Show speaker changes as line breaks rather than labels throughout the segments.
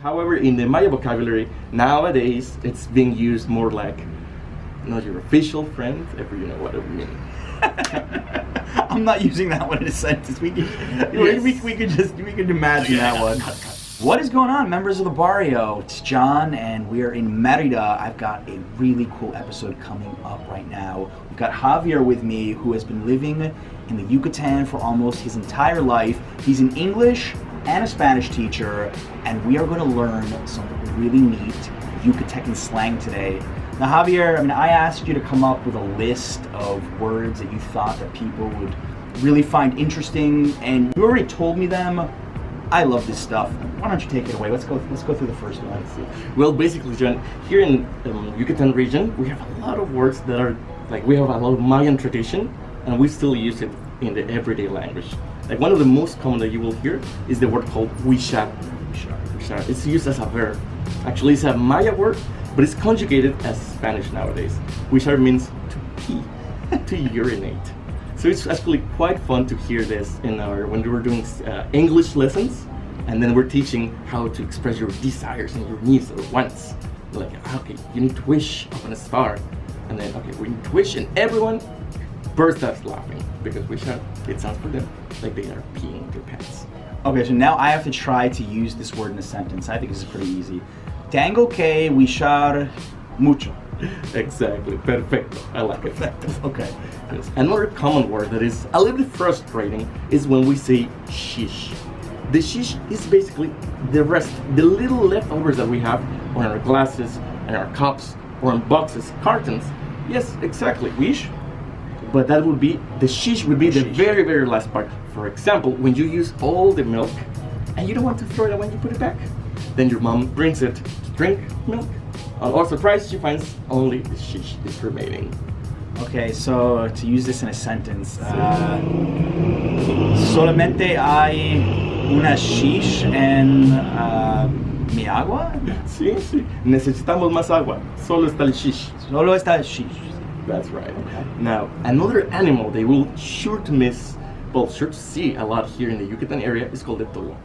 However, in the Maya vocabulary, nowadays, it's being used more like, not your official friend, if you know what I mean.
I'm not using that one in a sentence. We could imagine that one. What is going on, members of the Barrio? It's John, and we are in Mérida. I've got a really cool episode coming up right now. We've got Javier with me, who has been living in the Yucatan for almost his entire life. He's an English and a Spanish teacher, and we are going to learn some really neat Yucatecan slang today. Now, Javier, I asked you to come up with a list of words that you thought that people would really find interesting, and you already told me them. I love this stuff. Why don't you take it away? Let's go through the first one.
Well, basically, John, here in Yucatan region, we have a lot of words that are like, we have a lot of Mayan tradition, and we still use it in the everyday language. Like one of the most common that you will hear is the word called wishar. Wishar. It's used as a verb. Actually, it's a Maya word, but it's conjugated as Spanish nowadays. Wishar means to pee, to urinate. So it's actually quite fun to hear this when we were doing English lessons, and then we're teaching how to express your desires and your needs or wants. Like, okay, you need to wish upon a star, and then okay, we need to wish, and everyone bursts out laughing because wishar, it sounds for them like they are peeing their pants.
Okay, so now I have to try to use this word in a sentence. I think this is pretty easy. Tengo que wishar mucho.
Exactly, perfecto. I like it.
Perfecto. Okay.
Yes. Another common word that is a little bit frustrating is when we say shish. The shish is basically the little leftovers that we have on our glasses and our cups or on boxes, cartons. Yes, exactly. Wish. But that would be, the shish would be the very, very last part. For example, when you use all the milk and you don't want to throw it away when you put it back, then your mom brings it to drink milk. Or surprise, she finds only the shish is remaining.
Okay, so to use this in a sentence, solamente hay una shish en mi agua?
Sí. Necesitamos más agua. Solo está el shish.
Solo está el shish.
That's right.
Okay.
Now, another animal they will sure to see a lot here in the Yucatan area is called the toloc.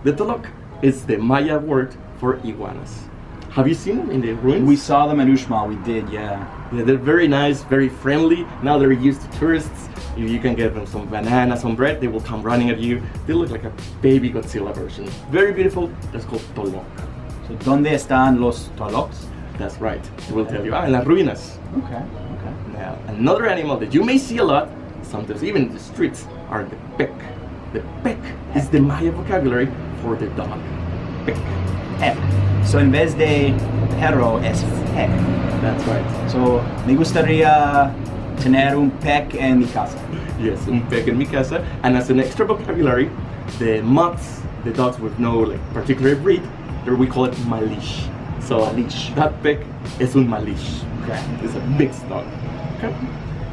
The toloc is the Maya word for iguanas. Have you seen them in the ruins?
We saw them at Uxmal, we did, yeah.
They're very nice, very friendly. Now they're used to tourists. If you can get them some banana, some bread, they will come running at you. They look like a baby Godzilla version. Very beautiful. That's called toloc.
So, ¿dónde están los tolocs?
That's right. They will tell you, en las ruinas.
Okay.
Now, another animal that you may see a lot, sometimes even in the streets, are the peck. The peck is the Maya vocabulary for the dog. Peck.
Peck. So en vez de perro es peck.
That's right.
So me gustaría tener un peck en mi casa.
Yes, un peck en mi casa. And as an extra vocabulary, the mutts, the dogs with no particular breed, we call it malish. So
malish.
That peck is un malish.
Okay.
It's a mixed dog. Okay.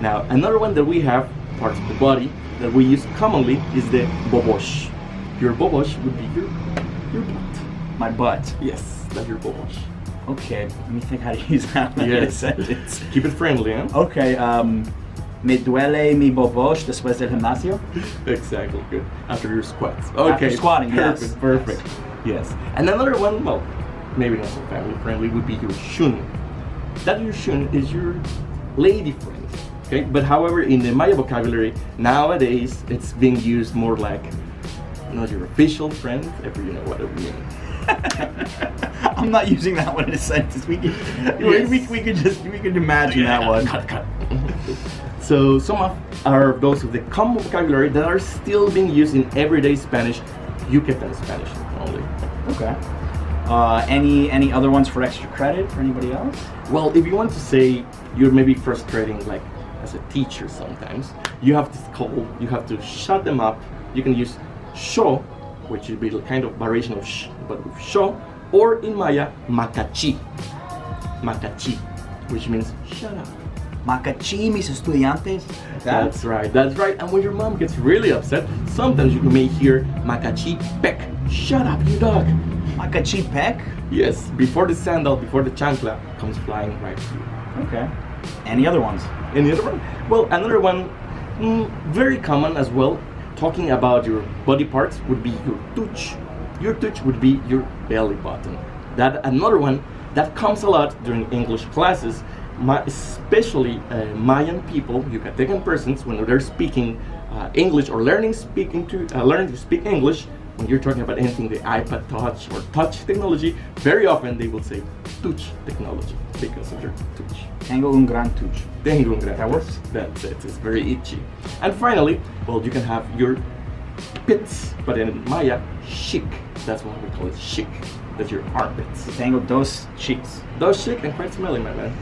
Now another one that we have, parts of the body that we use commonly is the bobosh. Your bobosh would be your butt.
My butt.
Yes, that's your bobosh.
Okay, let me think how to use that in a sentence.
Keep it friendly, huh?
Okay, me duele mi bobosh después del gimnasio?
Exactly, good. After your squats. Okay.
After squatting, yes.
Perfect. Yes. And another one, well, maybe not so family friendly, would be your shun. That your shun is your lady friend. Okay, but however, in the Maya vocabulary, nowadays, it's being used more like, not your official friend, if you know what I mean.
I'm not using that one in a sentence. We could imagine that one.
Cut. So some are those of the common vocabulary that are still being used in everyday Spanish, Yucatan Spanish only.
Okay. Any other ones for extra credit for anybody else?
Well, if you want to say you're maybe frustrating, like as a teacher sometimes, you have to shut them up. You can use sho, which would be a kind of variation of sh, but with sho, or in Maya, macachi, which means shut up.
Macachi, mis estudiantes.
That's right. And when your mom gets really upset, sometimes you may hear macachi peck. Shut up, you dog.
Macachi peck?
Yes, before the chancla comes flying right to you.
Okay. Any other ones?
Any other one? Well, another one, very common as well, talking about your body parts would be your tuch. Your tuch would be your belly button. That another one that comes a lot during English classes, especially Mayan people, Yucatecan persons, when they're speaking English or learning to speak English. When you're talking about anything, the iPad touch or touch technology, very often they will say touch technology because of your touch.
Tengo un gran touch.
Tengo un gran
That works?
That's it. It's very itchy. And finally, well, you can have your pits, but in Maya, chic. That's why we call it chic. That's your armpits.
Tengo dos cheeks.
Those chic and quite smelly, my man.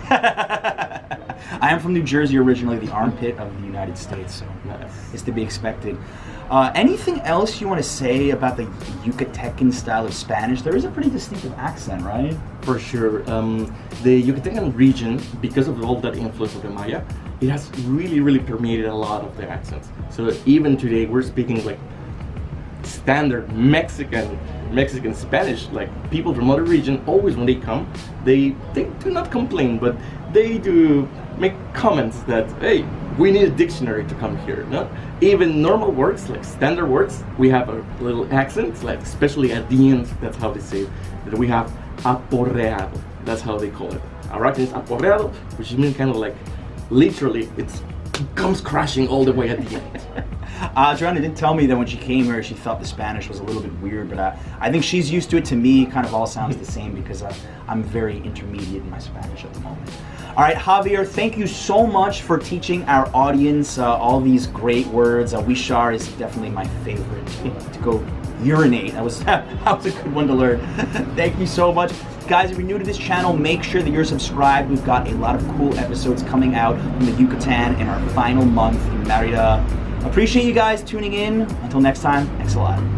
I am from New Jersey originally, the armpit of the United States, so
Nice.
it's to be expected. Anything else you want to say about the Yucatecan style of Spanish? There is a pretty distinctive accent, right?
For sure. The Yucatecan region, because of all that influence of the Maya, it has really permeated a lot of the accents. So even today, we're speaking like standard Mexican Spanish. Like people from other region, always when they come, they do not complain, but they do make comments that, hey, we need a dictionary to come here. No? Even normal words, like standard words, we have a little accent, like especially at the end, that's how they say it. That we have aporreado, that's how they call it. Arakan is aporreado, which means kind of like, literally, it comes crashing all the way at the end.
Joanna did tell me that when she came here, she felt the Spanish was a little bit weird, but I think she's used to it. To me, it kind of all sounds the same because I'm very intermediate in my Spanish at the moment. All right, Javier, thank you so much for teaching our audience all these great words. Wishar is definitely my favorite to go urinate. That was a good one to learn. Thank you so much. Guys, if you're new to this channel, make sure that you're subscribed. We've got a lot of cool episodes coming out from the Yucatan in our final month in Merida. Appreciate you guys tuning in. Until next time, thanks a lot.